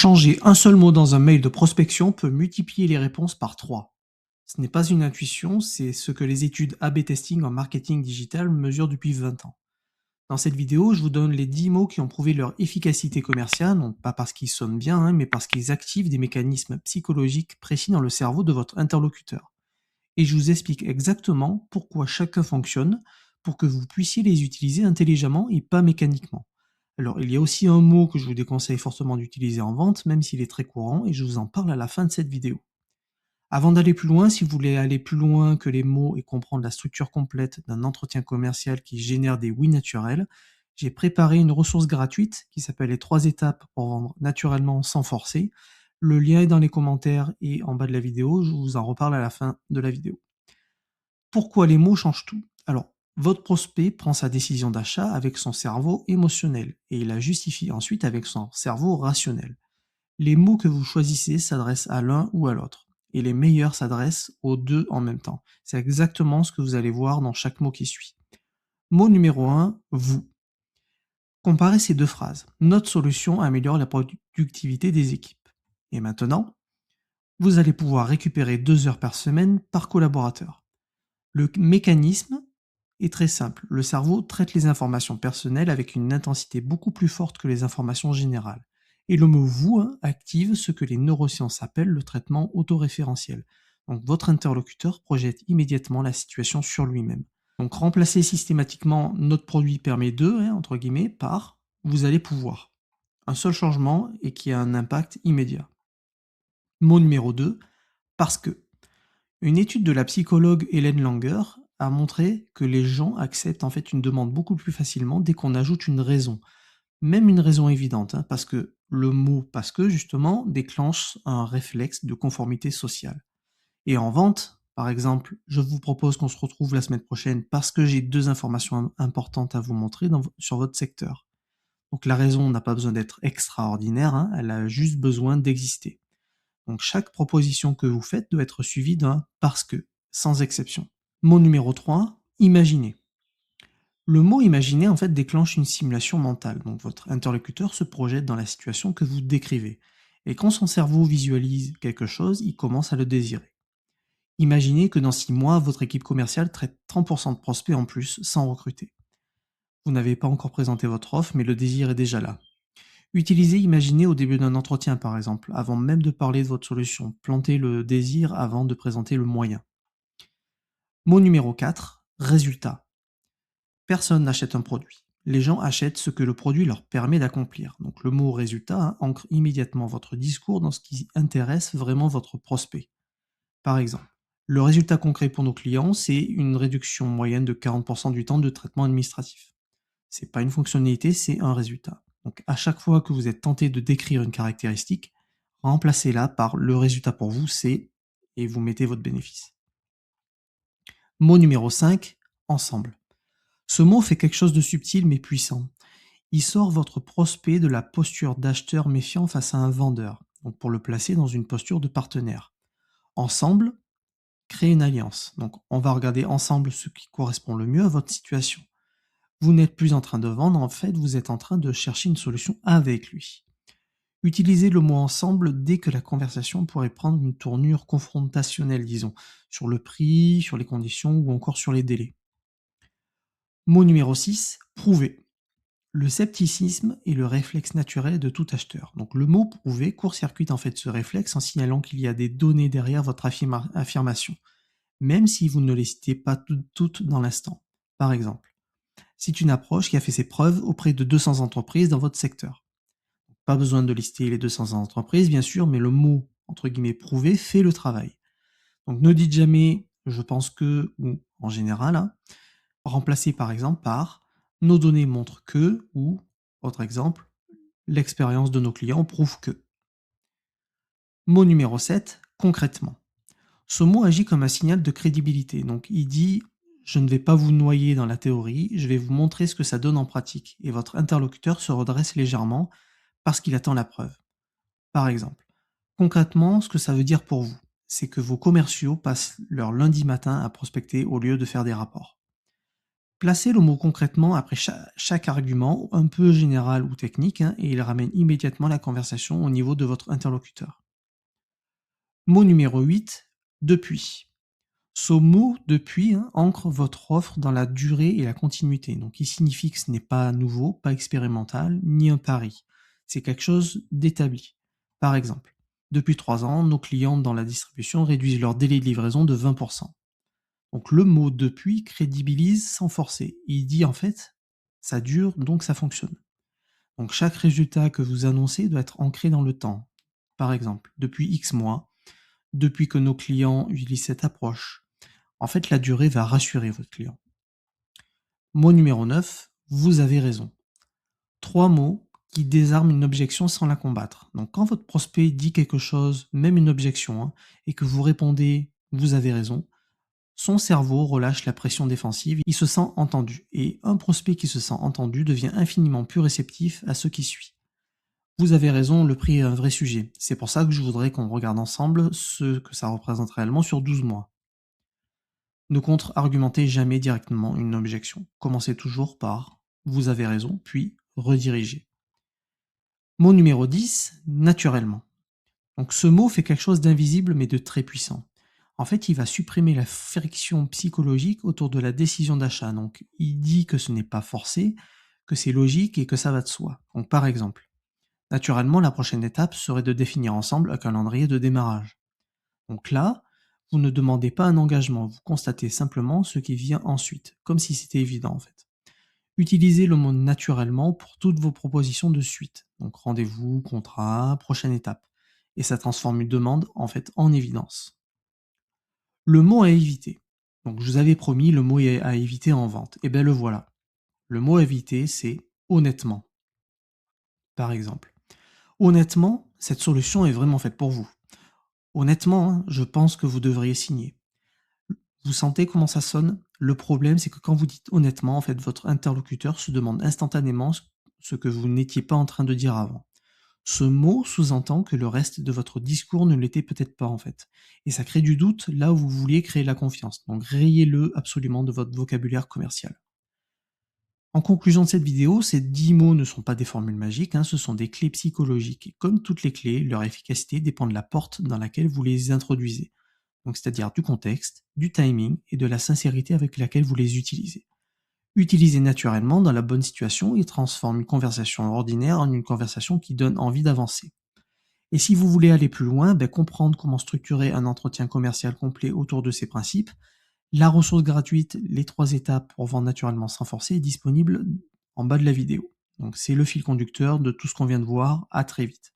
Changer un seul mot dans un mail de prospection peut multiplier les réponses par 3. Ce n'est pas une intuition, c'est ce que les études A/B testing en marketing digital mesurent depuis 20 ans. Dans cette vidéo, je vous donne les 10 mots qui ont prouvé leur efficacité commerciale, non pas parce qu'ils sonnent bien, mais parce qu'ils activent des mécanismes psychologiques précis dans le cerveau de votre interlocuteur. Et je vous explique exactement pourquoi chacun fonctionne, pour que vous puissiez les utiliser intelligemment et pas mécaniquement. Alors, il y a aussi un mot que je vous déconseille fortement d'utiliser en vente, même s'il est très courant, et je vous en parle à la fin de cette vidéo. Avant d'aller plus loin, si vous voulez aller plus loin que les mots et comprendre la structure complète d'un entretien commercial qui génère des oui naturels, j'ai préparé une ressource gratuite qui s'appelle les 3 étapes pour vendre naturellement sans forcer. Le lien est dans les commentaires et en bas de la vidéo, je vous en reparle à la fin de la vidéo. Pourquoi les mots changent tout? Alors, votre prospect prend sa décision d'achat avec son cerveau émotionnel et il la justifie ensuite avec son cerveau rationnel. Les mots que vous choisissez s'adressent à l'un ou à l'autre et les meilleurs s'adressent aux deux en même temps. C'est exactement ce que vous allez voir dans chaque mot qui suit. Mot numéro 1, vous. Comparez ces deux phrases. Notre solution améliore la productivité des équipes. Et maintenant, vous allez pouvoir récupérer 2 heures par semaine par collaborateur. Le mécanisme est très simple. Le cerveau traite les informations personnelles avec une intensité beaucoup plus forte que les informations générales. Et le mot vous active ce que les neurosciences appellent le traitement autoréférentiel. Donc votre interlocuteur projette immédiatement la situation sur lui-même. Donc remplacer systématiquement notre produit permet de, entre guillemets, par vous allez pouvoir. Un seul changement et qui a un impact immédiat. Mot numéro 2, parce que. Une étude de la psychologue Hélène Langer a montré que les gens acceptent en fait une demande beaucoup plus facilement dès qu'on ajoute une raison, même une raison évidente, parce que le mot parce que justement déclenche un réflexe de conformité sociale. Et en vente, par exemple, je vous propose qu'on se retrouve la semaine prochaine parce que j'ai 2 informations importantes à vous montrer sur votre secteur. Donc la raison n'a pas besoin d'être extraordinaire, elle a juste besoin d'exister. Donc chaque proposition que vous faites doit être suivie d'un parce que, sans exception. Mot numéro 3, imaginer. Le mot imaginer en fait déclenche une simulation mentale. Donc votre interlocuteur se projette dans la situation que vous décrivez. Et quand son cerveau visualise quelque chose, il commence à le désirer. Imaginez que dans 6 mois, votre équipe commerciale traite 30% de prospects en plus sans recruter. Vous n'avez pas encore présenté votre offre, mais le désir est déjà là. Utilisez imaginer au début d'un entretien, par exemple, avant même de parler de votre solution. Plantez le désir avant de présenter le moyen. Mot numéro 4, résultat. Personne n'achète un produit. Les gens achètent ce que le produit leur permet d'accomplir. Donc le mot résultat ancre immédiatement votre discours dans ce qui intéresse vraiment votre prospect. Par exemple, le résultat concret pour nos clients, c'est une réduction moyenne de 40% du temps de traitement administratif. C'est pas une fonctionnalité, c'est un résultat. Donc à chaque fois que vous êtes tenté de décrire une caractéristique, remplacez-la par le résultat pour vous, c'est et vous mettez votre bénéfice. Mot numéro 5, ensemble. Ce mot fait quelque chose de subtil mais puissant. Il sort votre prospect de la posture d'acheteur méfiant face à un vendeur, donc pour le placer dans une posture de partenaire. Ensemble, créez une alliance. Donc on va regarder ensemble ce qui correspond le mieux à votre situation. Vous n'êtes plus en train de vendre, en fait, vous êtes en train de chercher une solution avec lui. Utilisez le mot ensemble dès que la conversation pourrait prendre une tournure confrontationnelle, disons, sur le prix, sur les conditions ou encore sur les délais. Mot numéro 6, prouver. Le scepticisme est le réflexe naturel de tout acheteur. Donc le mot prouver court-circuite en fait ce réflexe en signalant qu'il y a des données derrière votre affirmation, même si vous ne les citez pas toutes dans l'instant. Par exemple, c'est une approche qui a fait ses preuves auprès de 200 entreprises dans votre secteur. Pas besoin de lister les 200 entreprises, bien sûr, mais le mot, entre guillemets, prouver fait le travail. Donc ne dites jamais je pense que ou en général, remplacez par exemple par nos données montrent que ou, autre exemple, l'expérience de nos clients prouve que. Mot numéro 7, concrètement. Ce mot agit comme un signal de crédibilité. Donc il dit je ne vais pas vous noyer dans la théorie, je vais vous montrer ce que ça donne en pratique. Et votre interlocuteur se redresse légèrement parce qu'il attend la preuve. Par exemple, concrètement, ce que ça veut dire pour vous, c'est que vos commerciaux passent leur lundi matin à prospecter au lieu de faire des rapports. Placez le mot concrètement après chaque argument, un peu général ou technique, hein, et il ramène immédiatement la conversation au niveau de votre interlocuteur. Mot numéro 8, depuis. Ce mot depuis, hein, ancre votre offre dans la durée et la continuité. Donc il signifie que ce n'est pas nouveau, pas expérimental, ni un pari. C'est quelque chose d'établi. Par exemple, depuis 3 ans, nos clients dans la distribution réduisent leur délai de livraison de 20%. Donc le mot depuis crédibilise sans forcer. Il dit en fait, ça dure, donc ça fonctionne. Donc chaque résultat que vous annoncez doit être ancré dans le temps. Par exemple, depuis X mois, depuis que nos clients utilisent cette approche. En fait, la durée va rassurer votre client. Mot numéro 9, vous avez raison. 3 mots qui désarment une objection sans la combattre. Donc quand votre prospect dit quelque chose, même une objection, hein, et que vous répondez vous avez raison, son cerveau relâche la pression défensive, il se sent entendu. Et un prospect qui se sent entendu devient infiniment plus réceptif à ce qui suit. Vous avez raison, le prix est un vrai sujet. C'est pour ça que je voudrais qu'on regarde ensemble ce que ça représente réellement sur 12 mois. Ne contre-argumentez jamais directement une objection. Commencez toujours par vous avez raison, puis redirigez. Mot numéro 10, naturellement. Donc ce mot fait quelque chose d'invisible mais de très puissant. En fait, il va supprimer la friction psychologique autour de la décision d'achat. Donc il dit que ce n'est pas forcé, que c'est logique et que ça va de soi. Donc par exemple, naturellement, la prochaine étape serait de définir ensemble un calendrier de démarrage. Donc là, vous ne demandez pas un engagement, vous constatez simplement ce qui vient ensuite, comme si c'était évident en fait. Utilisez le mot naturellement pour toutes vos propositions de suite. Donc rendez-vous, contrat, prochaine étape. Et ça transforme une demande en fait en évidence. Le mot à éviter. Donc je vous avais promis le mot à éviter en vente. Et bien le voilà. Le mot à éviter, c'est honnêtement. Par exemple. Honnêtement, cette solution est vraiment faite pour vous. Honnêtement, hein, je pense que vous devriez signer. Vous sentez comment ça sonne? Le problème, c'est que quand vous dites honnêtement, en fait, votre interlocuteur se demande instantanément ce que vous n'étiez pas en train de dire avant. Ce mot sous-entend que le reste de votre discours ne l'était peut-être pas, en fait. Et ça crée du doute là où vous vouliez créer la confiance. Donc rayez-le absolument de votre vocabulaire commercial. En conclusion de cette vidéo, ces 10 mots ne sont pas des formules magiques, hein, ce sont des clés psychologiques. Et comme toutes les clés, leur efficacité dépend de la porte dans laquelle vous les introduisez. Donc c'est-à-dire du contexte, du timing et de la sincérité avec laquelle vous les utilisez. Utilisez naturellement dans la bonne situation et transforme une conversation ordinaire en une conversation qui donne envie d'avancer. Et si vous voulez aller plus loin, comprendre comment structurer un entretien commercial complet autour de ces principes, la ressource gratuite Les 3 étapes pour vendre naturellement sans forcer est disponible en bas de la vidéo. Donc c'est le fil conducteur de tout ce qu'on vient de voir. À très vite.